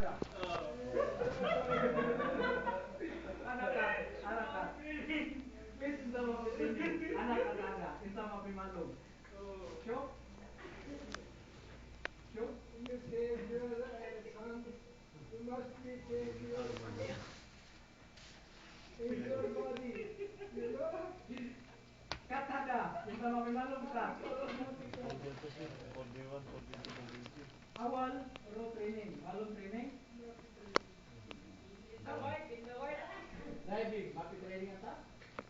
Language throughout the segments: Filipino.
Anak ka, anak ka. Beses na mapitraining. Anak ka taga. Insa mapimalog. Sure? Sure? You save your son. You must be save your in your body. You know? Katada. Insa mapimalog ka. Mathematical. Awal, ro training. Malong training. Driving. Mapi training ata?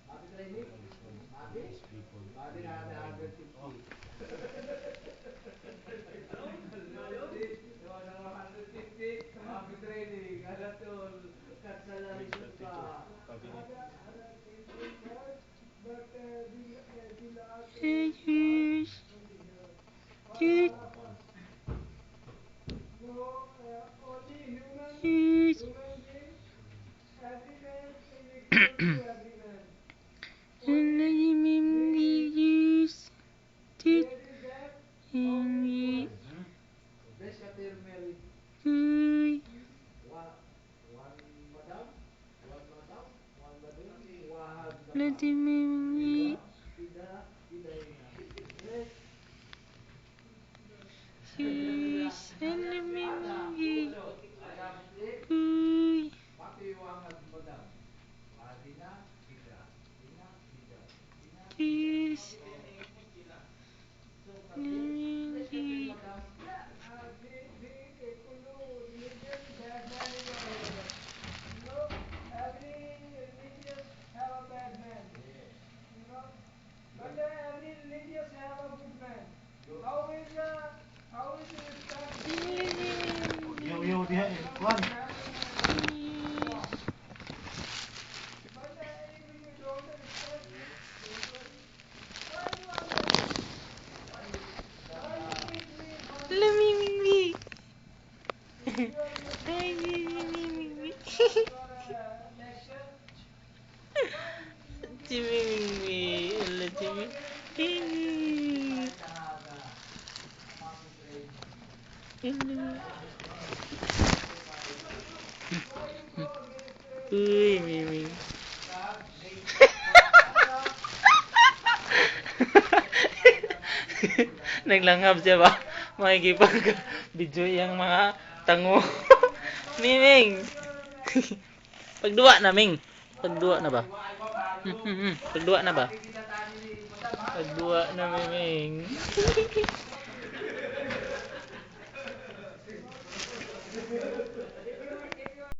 Mapi training? Mapi? Mapi na ada 150. Yo, na 150. Mapi training. Ala tol. Katsalari ka. Other teaching first, but the last one, Cheese. Cheese. Papa. No, only Cheese. human being, every man is equal to every man. Only there is gap of equal. Best ka Mary. One madam, one madam, wahad dapa. Ida, ina. Next. Ada, ada putih. Mapi wahad madam. Wahadina, ida. Ina, ida. Ina, ida. So, katil. Best ka madam. The Kulu religion, bad man is available. You know, every religious have a bad man. Yeah. You know, but Good. every religious have a good man. Yo. How is the respect Yo, diha, from Juan. the heaven and God? But if you don't respect, don't worry. Why you are laughing? Why Why you that, make me fun? Laming. If you are making me fun for a lecture, why you give go against the lecture? Tay dahaga. Mapi training. Why you go against Uy, your Miming. lecture? Kag late sa pagkanta. Naglangab siya ba? Makikipag video yung mga tango. Miming. Pagduwa na, Ming. Pagduwa na ba? Pagduwa na ba? Pagduwa na, Miming.